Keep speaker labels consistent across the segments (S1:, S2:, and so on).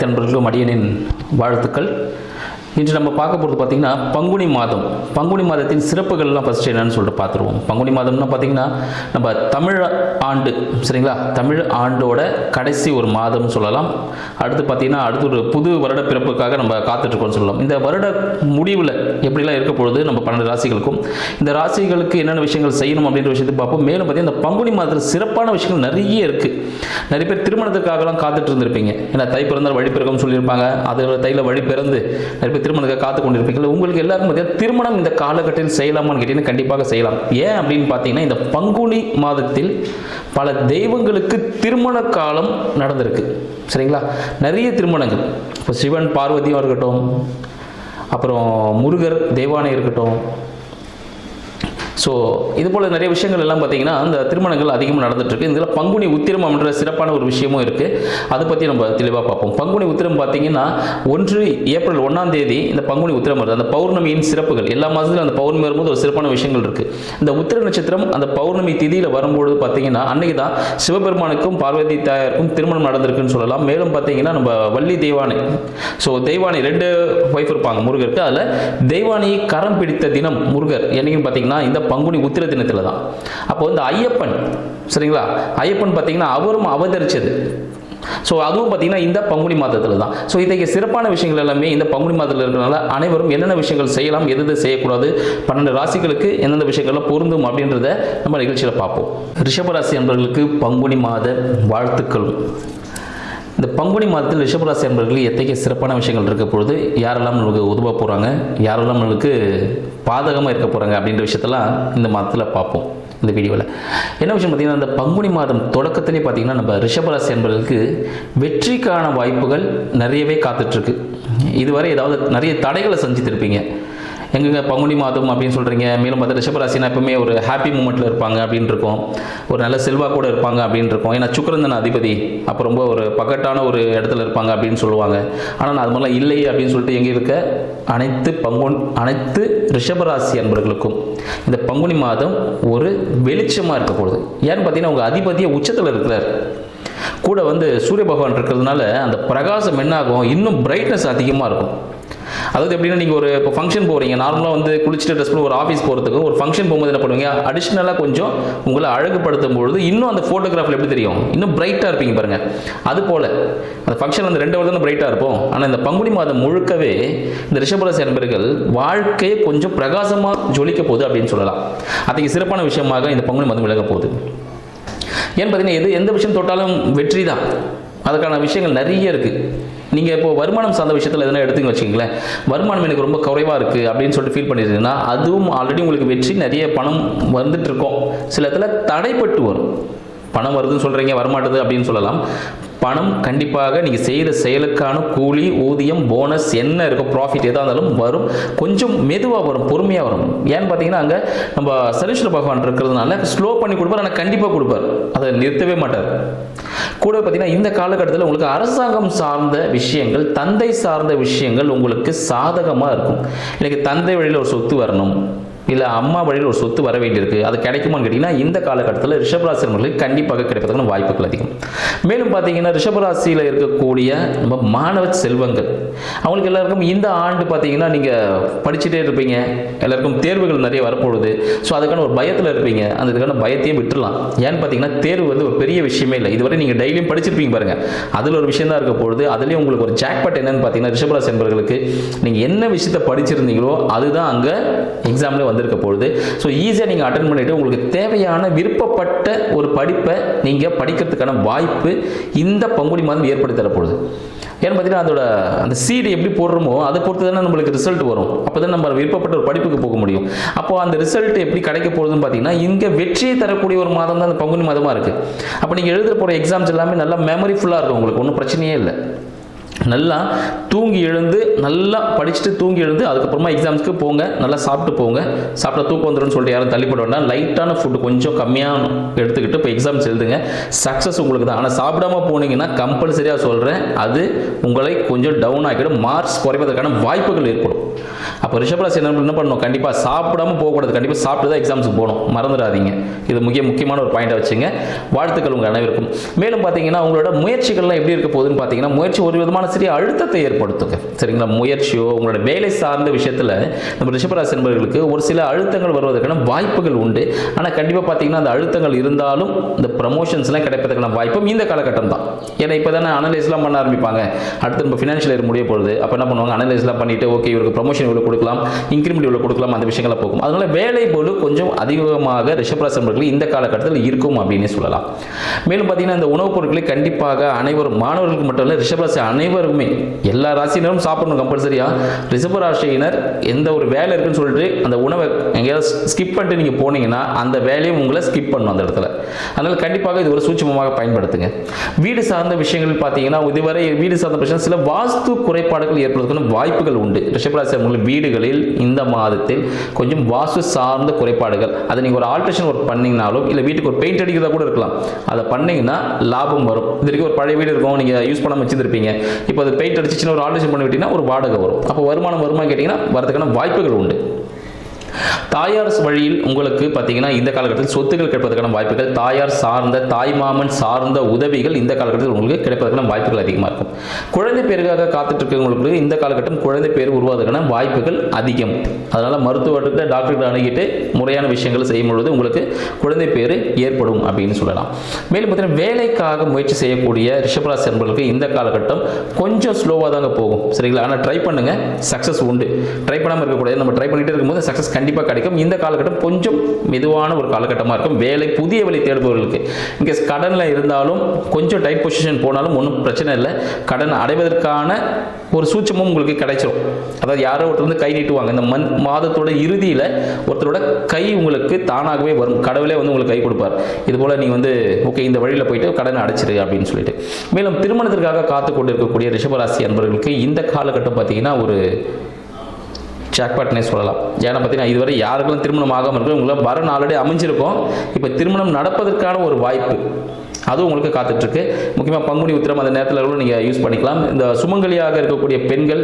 S1: அன்பர்களுக்கும் அடியனின் வாழ்த்துக்கள். இன்று நம்ம பார்க்க போகிறது பார்த்திங்கன்னா பங்குனி மாதம். பங்குனி மாதத்தின் சிறப்புகள்லாம் ஃபஸ்ட்டு என்னன்னு சொல்லிட்டு பார்த்துருவோம். பங்குனி மாதம்னா பார்த்திங்கன்னா நம்ம தமிழ் ஆண்டு, சரிங்களா, தமிழ் ஆண்டோட கடைசி ஒரு மாதம்னு சொல்லலாம். அடுத்து பார்த்திங்கன்னா அடுத்து ஒரு புது வருட பிறப்புக்காக நம்ம காத்துட்ருக்கோம்னு சொல்லலாம். இந்த வருட முடிவில் எப்படிலாம் இருக்க பொழுது நம்ம 12 ராசிகளுக்கும் இந்த ராசிகளுக்கு என்னென்ன விஷயங்கள் செய்யணும் அப்படின்ற விஷயத்தை பார்ப்போம். மேலும் பார்த்திங்கன்னா இந்த பங்குனி மாதத்தில் சிறப்பான விஷயங்கள் நிறைய இருக்குது. நிறைய பேர் திருமணத்துக்காகலாம் காத்துட்டு இருந்திருப்பீங்க. ஏன்னா தை பிறந்தால் வழி பிறக்கும் சொல்லியிருப்பாங்க. அது தையில் வழி பிறந்து நிறைய பேர் திருமணத்துக்கு காத்து கொண்டிருப்பீங்க. உங்களுக்கு எல்லாருக்கும் பார்த்தீங்கன்னா திருமணம் இந்த காலகட்டத்தில் செய்யலாமான்னு கேட்டீங்கன்னா கண்டிப்பாக செய்யலாம். ஏன் அப்படின்னு பார்த்தீங்கன்னா இந்த பங்குனி மாதத்தில் பல தெய்வங்களுக்கு திருமண காலம் நடந்திருக்கு, சரிங்களா. நிறைய திருமணங்கள், இப்போ சிவன் பார்வதியும் இருக்கட்டும், அப்புறம் முருகர் தெய்வானை இருக்கட்டும். ஸோ இது போல் நிறைய விஷயங்கள் எல்லாம் பார்த்தீங்கன்னா அந்த திருமணங்கள் அதிகமாக நடந்துட்டுருக்கு. இதில் பங்குனி உத்திரம் என்ற சிறப்பான ஒரு விஷயமும் இருக்குது. அதை பற்றி நம்ம தெளிவாக பார்ப்போம். பங்குனி உத்திரம் பார்த்தீங்கன்னா 1 ஏப்ரல் 1ஆம் தேதி இந்த பங்குனி உத்திரம் வருது. அந்த பௌர்ணமியின் சிறப்புகள் எல்லா மாதத்துலையும் அந்த பௌர்ணமி வரும்போது ஒரு சிறப்பான விஷயங்கள் இருக்குது. இந்த உத்திர நட்சத்திரம் அந்த பௌர்ணமி திதியில் வரும்போது பார்த்தீங்கன்னா அன்றைக்கி தான் சிவபெருமானுக்கும் பார்வதி தாயாருக்கும் திருமணம் நடந்திருக்குன்னு சொல்லலாம். மேலும் பார்த்தீங்கன்னா நம்ம வள்ளி தெய்வானை, ஸோ தெய்வானை 2 ஒய்ஃப் இருப்பாங்க முருகருக்கு. அதில் தெய்வானையை கரம் பிடித்த தினம் முருகர் என்னைக்குன்னு பார்த்தீங்கன்னா இந்த பங்குனி உத்திர தினத்தில் தான். அப்போ இந்த ஐயப்பன், சரிங்களா, ஐயப்பன் பார்த்தீங்கன்னா அவரும் அவதரிச்சது. ஸோ அதுவும் பார்த்தீங்கன்னா இந்த பங்குனி மாதத்தில் தான். ஸோ இத்தகைய சிறப்பான விஷயங்கள் எல்லாமே இந்த பங்குனி மாதத்தில் இருக்கிறனால அனைவரும் என்னென்ன விஷயங்கள் செய்யலாம், எது செய்யக்கூடாது, 12 ராசிகளுக்கு எந்தெந்த விஷயங்கள்லாம் பொருந்தும் அப்படின்றத நம்ம நிகழ்ச்சியில் பார்ப்போம். ரிஷபராசி அன்பர்களுக்கு பங்குனி மாத வாழ்த்துக்களும். இந்த பங்குனி மாதத்தில் ரிஷபராசி அன்பர்களுக்கு எத்தகைய சிறப்பான விஷயங்கள் இருக்க பொழுது யாரெல்லாம் நம்மளுக்கு உதவ போகிறாங்க, யாரெல்லாம் நம்மளுக்கு பாதகமாக இருக்க போகிறாங்க அப்படின்ற விஷயத்தெல்லாம் இந்த மாதத்தில் பார்ப்போம். இந்த வீடியோவில் என்ன விஷயம் பார்த்தீங்கன்னா இந்த பங்குனி மாதம் தொடக்கத்திலே பார்த்தீங்கன்னா நம்ம ரிஷபராசி அன்பர்களுக்கு வெற்றிக்கான வாய்ப்புகள் நிறையவே காத்துட்ருக்கு. இதுவரை ஏதாவது நிறைய தடைகளை சந்தித்திருப்பீங்க. எங்கெங்க பங்குனி மாதம் அப்படின்னு சொல்கிறீங்க. மேலும் பார்த்தா ரிஷபராசினா எப்பவுமே ஒரு ஹாப்பி மூமெண்ட்டில் இருப்பாங்க அப்படின்னு இருக்கும், ஒரு நல்ல செல்வா கூட இருப்பாங்க அப்படின்னு இருக்கும். ஏன்னா சுக்கிரன் அதிபதி, அப்போ ரொம்ப ஒரு பக்கட்டான ஒரு இடத்துல இருப்பாங்க அப்படின்னு சொல்லுவாங்க. ஆனால் அது மாதிரிலாம் இல்லை அப்படின்னு சொல்லிட்டு எங்கே இருக்க அனைத்து ரிஷபராசி அன்பர்களுக்கும் இந்த பங்குனி மாதம் ஒரு வெளிச்சமாக இருக்க போகுது. ஏன்னு பார்த்தீங்கன்னா உங்கள் அதிபதியை உச்சத்தில் இருக்கிறார், கூட சூரிய பகவான் இருக்கிறதுனால அந்த பிரகாசம் என்னாகும், இன்னும் பிரைட்னஸ் அதிகமாக இருக்கும். அதாவது எப்படின்னா நீங்கள் இப்போ ஃபங்க்ஷன் போகிறீங்க, நார்மலாக குளிச்சுட்டு ட்ரெஸ் பண்ணி ஒரு ஆஃபீஸ் போகிறதுக்கு ஒரு ஃபங்க்ஷன் போகும்போது என்ன பண்ணுவீங்க, அடிஷ்னலாக கொஞ்சம் உங்களை அழகுபடுத்தும் பொழுது இன்னும் அந்த ஃபோட்டோகிராஃபில் எப்படி தெரியும், இன்னும் பிரைட்டாக இருப்பீங்க பாருங்கள். அது போல் அந்த ஃபங்க்ஷன் 2 வருடம் பிரைட்டாக இருப்போம். ஆனால் இந்த பங்குனி மாதம் முழுக்கவே இந்த ரிஷபராசி அன்பர்கள் வாழ்க்கையை கொஞ்சம் பிரகாசமாக ஜொலிக்க போகுது அப்படின்னு சொல்லலாம். அதுக்கு சிறப்பான விஷயமாக இந்த பங்குனி மாதம் விலக போகுது. ஏன்னு பார்த்தீங்கன்னா எந்த விஷயம் தொட்டாலும் வெற்றி தான். அதுக்கான விஷயங்கள் நிறைய இருக்குது. நீங்கள் இப்போ வருமானம் சார்ந்த விஷயத்தில் எதனா எடுத்துங்க வச்சுங்களேன், வருமானம் எனக்கு ரொம்ப குறைவாக இருக்குது அப்படின்னு சொல்லிட்டு ஃபீல் பண்ணியிருந்தீங்கன்னா அதுவும் ஆல்ரெடி உங்களுக்கு வெற்றி, நிறைய பணம் வந்துட்டு இருக்கோம். சில இடத்துல தடைப்பட்டு வரும். பணம் வருதுன்னு சொல்கிறீங்க, வரமாட்டுது அப்படின்னு சொல்லலாம். பணம் கண்டிப்பாக நீங்கள் செய்கிற செயலுக்கான கூலி, ஊதியம், போனஸ் என்ன இருக்கோ, ப்ராஃபிட் எதாக இருந்தாலும் வரும். கொஞ்சம் மெதுவாக வரும், பொறுமையாக வரும். ஏன்னு பார்த்தீங்கன்னா அங்கே நம்ம சனீஸ்வர பகவான் இருக்கிறதுனால ஸ்லோ பண்ணி கொடுப்பார், ஆனால் கண்டிப்பாக கொடுப்பார், அதை நிறுத்தவே மாட்டார். கூட பார்த்தீங்கன்னா இந்த காலகட்டத்தில் உங்களுக்கு அரசாங்கம் சார்ந்த விஷயங்கள், தந்தை சார்ந்த விஷயங்கள் உங்களுக்கு சாதகமாக இருக்கும். எனக்கு தந்தை வழியில் ஒரு சொத்து வரணும், இல்லை அம்மா வழியில் ஒரு சொத்து வர வேண்டியிருக்கு, அது கிடைக்குமான்னு கேட்டிங்கன்னா இந்த காலகட்டத்தில் ரிஷபராசி அன்பர்களுக்கு கண்டிப்பாக கிடைப்பதற்கான வாய்ப்புகள் அதிகம். மேலும் பார்த்தீங்கன்னா ரிஷபராசியில் இருக்கக்கூடிய நம்ம மாணவ செல்வங்கள் அவங்களுக்கு எல்லாருக்கும் இந்த ஆண்டு பார்த்தீங்கன்னா நீங்கள் படிச்சுட்டே இருப்பீங்க, எல்லாருக்கும் தேர்வுகள் நிறைய வரப்போகுது. ஸோ அதுக்கான ஒரு பயத்தில் இருப்பீங்க. அந்த இதுக்கான பயத்தையும் விட்டுடலாம். ஏன்னு பார்த்தீங்கன்னா தேர்வு ஒரு பெரிய விஷயமே இல்லை. இதுவரை நீங்கள் டெய்லியும் படிச்சிருப்பீங்க பாருங்கள், அதில் ஒரு விஷயம் தான் இருக்க போகுது. அதுலேயும் உங்களுக்கு ஒரு ஜாக்பாட் என்னன்னு பார்த்தீங்கன்னா ரிஷபராசி அன்பர்களுக்கு நீங்கள் என்ன விஷயத்தை படிச்சிருந்தீங்களோ அதுதான் அங்கே எக்ஸாமில் வந்திருக்க பொழுது. ஸோ ஈஸியாக நீங்கள் அட்டன் பண்ணிவிட்டு உங்களுக்கு தேவையான விருப்பப்பட்ட ஒரு படிப்பை நீங்கள் படிக்கிறதுக்கான வாய்ப்பு இந்த பங்குனி மாதம் ஏற்படுத்தி தரப்போகுது. ஏன்னு பார்த்தீங்கன்னா அதோட அந்த சீடு எப்படி போடுறோமோ அதை பொறுத்து தானே நம்மளுக்கு ரிசல்ட் வரும். அப்போ தான் நம்ம விருப்பப்பட்ட ஒரு படிப்புக்கு போக முடியும். அப்போது அந்த ரிசல்ட் எப்படி கிடைக்க போகுதுன்னு பார்த்தீங்கன்னா இங்கே வெற்றியை தரக்கூடிய ஒரு மாதம் தான் அந்த பங்குனி மாதமாக இருக்குது. அப்போ நீங்கள் எழுத போகிற எக்ஸாம்ஸ் எல்லாமே நல்லா மெமரிஃபுல்லாக இருக்கும், உங்களுக்கு ஒன்றும் பிரச்சனையே இல்லை. நல்லா தூங்கி எழுந்து நல்லா படிச்சுட்டு தூங்கி எழுந்து அதுக்கப்புறமா எக்ஸாம்ஸ்க்கு போங்க, நல்லா சாப்பிட்டு போங்க. சாப்பிட்டா தூக்கம் வந்துடும் சொல்லிட்டு யாரும் தள்ளிப்பட வேண்டாம். லைட்டான ஃபுட்டு கொஞ்சம் கம்மியாக எடுத்துக்கிட்டு இப்போ எக்ஸாம்ஸ் எழுதுங்க, சக்ஸஸ் உங்களுக்கு தான். ஆனால் சாப்பிடாம போனீங்கன்னா கம்பல்சரியாக சொல்கிறேன் அது உங்களை கொஞ்சம் டவுன் ஆகிடும், மார்க்ஸ் குறைவதற்கான வாய்ப்புகள் ஏற்படும். அப்போ ரிஷபராசி என்ன பண்ணணும், கண்டிப்பாக சாப்பிடாம போகக்கூடாது, கண்டிப்பாக சாப்பிட்டு தான் எக்ஸாம்ஸுக்கு போகணும், மறந்துடாதீங்க. இது முக்கியமான ஒரு பாயிண்டாக வச்சுங்க. வாழ்த்துக்கள் உங்கள் அனைவருக்கும். மேலும் பார்த்தீங்கன்னா உங்களோட முயற்சிகள்லாம் எப்படி இருக்க போகுதுன்னு பார்த்தீங்கன்னா முயற்சி ஒரு விதமான ஆசிரியர் அழுத்தத்தை ஏற்படுத்துங்க. சரிங்களா? முயற்சியோ உங்களோட வேலை சார்ந்த விஷயத்தில் நம்ம ரிஷபராசி என்பவர்களுக்கு ஒரு சில அழுத்தங்கள் வருவதற்கான வாய்ப்புகள் உண்டு. ஆனால் கண்டிப்பாக பார்த்தீங்கன்னா அந்த அழுத்தங்கள் இருந்தாலும் இந்த ப்ரமோஷன்ஸ்லாம் கிடைப்பதற்கான வாய்ப்பும் இந்த காலகட்டம் தான். ஏன்னா இப்போ தானே அனலைஸ்லாம் பண்ண ஆரம்பிப்பாங்க. அடுத்து நம்ம ஃபினான்ஷியல் இயர் முடிய போகுது. அப்போ என்ன பண்ணுவாங்க, அனலைஸ்லாம் பண்ணிட்டு ஓகே இவருக்கு ப்ரமோஷன் இவ்வளோ கொடுக்கலாம், இன்க்ரிமெண்ட் இவ்வளோ கொடுக்கலாம், அந்த விஷயங்களை போகும். அதனால வேலை போல கொஞ்சம் அதிகமாக ரிஷபராசி என்பவர்கள் இந்த காலகட்டத்தில் இருக்கும் அப்படின்னு சொல்லலாம். மேலும் பார்த்தீங்கன்னா இந்த உணவுப் பொருட்களை கண்டிப்பாக அனைவரும், மாணவர்களுக்கு மட்டும் இல்லை, ரிஷபராசி அனைவருமே, எல்லா ராசியினரும் சாப்பிடணும் கம்பல்சரியா. ரிஷபராசியினர் எந்த ஒரு வேலை இருக்குன்னு சொல்லிட்டு அந்த உணவை எங்கேயாவது ஸ்கிப் பண்ணிட்டு நீங்கள் போனீங்கன்னா அந்த வேலையும் உங்களை ஸ்கிப் பண்ணணும் அந்த இடத்துல. அதனால் கண்டிப்பாக இது ஒரு சூட்சமமாக பயன்படுத்துங்க. வீடு சார்ந்த விஷயங்கள் பார்த்தீங்கன்னா இதுவரை வீடு சார்ந்த பிரச்சனை சில வாஸ்து குறைபாடுகள் ஏற்படுவதற்கான வாய்ப்புகள் உண்டு. ரிஷபராசி வீடுகளில் இந்த மாதத்தில் கொஞ்சம் வாஸ்து சார்ந்த குறைபாடுகள், அதை நீங்கள் ஒரு ஆல்ட்ரேஷன் ஒர்க் பண்ணீங்கனாலும் இல்லை வீட்டுக்கு ஒரு பெயிண்ட் அடிக்கிறதா கூட இருக்கலாம், அதை பண்ணீங்கன்னா லாபம் வரும். இது வரைக்கும் ஒரு பழைய வீடு இருக்கும், நீங்கள் யூஸ் பண்ணாமல் வச்சுருப்பீங்க, இப்போ அது பெயிண்ட் அடிச்சுன்னா ஒரு ஆல்ட்ரேஷன் பண்ணி விட்டீங்கன்னா ஒரு வாடகை வரும். அப்போ வருமானம் கேட்டிங்கன்னா வரதுக்கான வாய்ப்புகள் உண்டு. தாயார் வழியில் உங்களுக்கு பார்த்தீங்கன்னா இந்த காலகட்டத்தில் சொத்துக்கள் கிடைப்பதற்கான வாய்ப்புகள், தாயார் சார்ந்த தாய்மாமன் சார்ந்த உதவிகள் இந்த காலகட்டத்தில் உங்களுக்கு கிடைப்பதற்கான வாய்ப்புகள் அதிகமாக இருக்கும். குழந்தை பேருக்காக காத்துட்டு இருக்கவங்களுக்கு இந்த காலகட்டம் குழந்தை பேர் உருவாவதற்கான வாய்ப்புகள் அதிகம். அதனால் மருத்துவர்கிட்ட டாக்டர்கிட்ட அணுகிட்டு முறையான விஷயங்கள் செய்யும் பொழுது உங்களுக்கு குழந்தை பேர் ஏற்படும் அப்படின்னு சொல்லலாம். மேலும் பார்த்தீங்கன்னா வேலைக்காக முயற்சி செய்யக்கூடிய ரிஷபராசி என்பவர்களுக்கு இந்த காலகட்டம் கொஞ்சம் ஸ்லோவாக தாங்க போகும். சரிங்களா? ஆனால் ட்ரை பண்ணுங்க, சக்ஸஸ் உண்டு. ட்ரை பண்ணாமல் இருக்கக்கூடாது. நம்ம ட்ரை பண்ணிட்டு இருக்கும்போது சக்ஸஸ் கண்டிப்பாக கிடைக்கும். இந்த காலகட்டம் கொஞ்சம் மெதுவான ஒரு காலகட்டமாக இருக்கும். வேலை புதிய வழி தேடுபவர்களுக்கு இங்கே கடனில் இருந்தாலும் கொஞ்சம் டைட் பொசிஷன் போனாலும் ஒன்றும் பிரச்சனை இல்லை. கடன் அடைவதற்கான ஒரு சூட்சமும் உங்களுக்கு கிடைச்சிடும். அதாவது யாரோ ஒருத்தர் வந்து கை நீட்டுவாங்க. இந்த மாதத்தோட இறுதியில் ஒருத்தரோட கை உங்களுக்கு தானாகவே வரும். கடவுளே வந்து உங்களுக்கு கை கொடுப்பார். இது போல் நீங்கள் வந்து ஓகே இந்த வழியில் போயிட்டு கடனை அடைச்சிரு அப்படின்னு சொல்லிட்டு. மேலும் திருமணத்திற்காக காத்து கொண்டு இருக்கக்கூடிய ரிஷபராசி அன்பர்களுக்கு இந்த காலகட்டம் பார்த்தீங்கன்னா ஒரு ஜாக்பாட்னே சொல்லலாம். ஏன்னா பார்த்தீங்கன்னா இதுவரை யாருக்கெல்லாம் திருமணம் ஆகாமல் இருக்கும், உங்களால் வரன் ஆல்ரெடி அமைஞ்சிருக்கும். இப்போ திருமணம் நடப்பதற்கான ஒரு வாய்ப்பு அதுவும் உங்களுக்கு காத்துட்ருக்கு. முக்கியமாக பங்குனி உத்திரம் அந்த நேரத்தில் கூட நீங்கள் யூஸ் பண்ணிக்கலாம். இந்த சுமங்கலியாக இருக்கக்கூடிய பெண்கள்,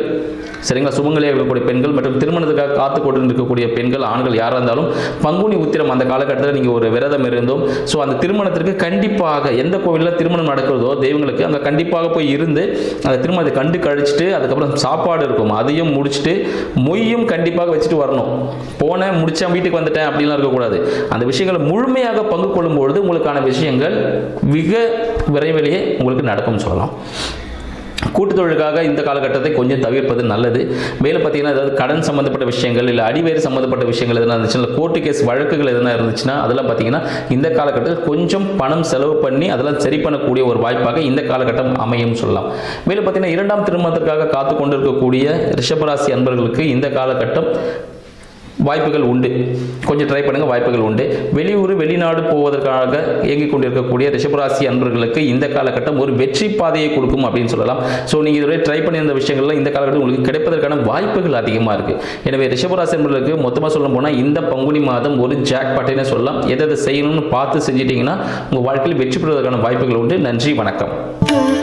S1: சரிங்களா, சுமங்கலியாக இருக்கக்கூடிய பெண்கள் மற்றும் திருமணத்துக்காக காத்து கொண்டு இருக்கக்கூடிய பெண்கள், ஆண்கள் யாராக இருந்தாலும் பங்குனி உத்திரம் அந்த காலகட்டத்தில் நீங்கள் ஒரு விரதம் இருந்தும் ஸோ அந்த திருமணத்திற்கு கண்டிப்பாக எந்த கோவிலில் திருமணம் நடக்கிறதோ தெய்வங்களுக்கு அங்கே கண்டிப்பாக போய் இருந்து அந்த திருமணத்தை கண்டு கழிச்சிட்டு அதுக்கப்புறம் சாப்பாடு இருக்கும் அதையும் முடிச்சுட்டு மொய்யும் கண்டிப்பாக வச்சுட்டு வரணும். போனேன் முடித்தேன் வீட்டுக்கு வந்துட்டேன் அப்படின்லாம் இருக்கக்கூடாது. அந்த விஷயங்களை முழுமையாக பங்கு கொள்ளும்பொழுது உங்களுக்கான விஷயங்கள் மிக விரைவிலேயே உங்களுக்கு நடக்கும் சொல்லலாம். கூட்டு தொழிலுக்காக இந்த காலகட்டத்தை கொஞ்சம் தவிர்ப்பது நல்லது. மேலும் பார்த்தீங்கன்னா ஏதாவது கடன் சம்மந்தப்பட்ட விஷயங்கள் இல்லை அடிவேறு சம்மந்தப்பட்ட விஷயங்கள் எதனா இருந்துச்சுன்னா, கோர்ட்டு கேஸ் வழக்குகள் எதனா இருந்துச்சுன்னா அதெல்லாம் பார்த்தீங்கன்னா இந்த காலகட்டத்தில் கொஞ்சம் பணம் செலவு பண்ணி அதெல்லாம் சரி பண்ணக்கூடிய ஒரு வாய்ப்பாக இந்த காலகட்டம் அமையும் சொல்லலாம். மேலும் பார்த்தீங்கன்னா இரண்டாம் திருமணத்திற்காக காத்து கொண்டு இருக்கக்கூடிய ரிஷபராசி அன்பர்களுக்கு இந்த காலகட்டம் வாய்ப்புகள் உண்டு. கொஞ்சம் ட்ரை பண்ணுங்கள், வாய்ப்புகள் உண்டு. வெளியூர் வெளிநாடு போவதற்காக இயங்கிக் கொண்டிருக்கக்கூடிய ரிஷபராசி அன்பர்களுக்கு இந்த காலகட்டம் ஒரு வெற்றி பாதையை கொடுக்கும் அப்படின்னு சொல்லலாம். ஸோ நீங்கள் இதுவரை ட்ரை பண்ணியிருந்த விஷயங்கள்லாம் இந்த காலகட்டம் உங்களுக்கு கிடைப்பதற்கான வாய்ப்புகள் அதிகமாக இருக்குது. எனவே ரிஷபராசி அன்பர்களுக்கு மொத்தமாக சொல்ல போனால் இந்த பங்குனி மாதம் ஒரு ஜாக் பாட்டினே சொல்லலாம். எதை செய்யணும்னு பார்த்து செஞ்சிட்டிங்கன்னா உங்கள் வாழ்க்கையில் வெற்றி பெறுவதற்கான வாய்ப்புகள் உண்டு. நன்றி, வணக்கம்.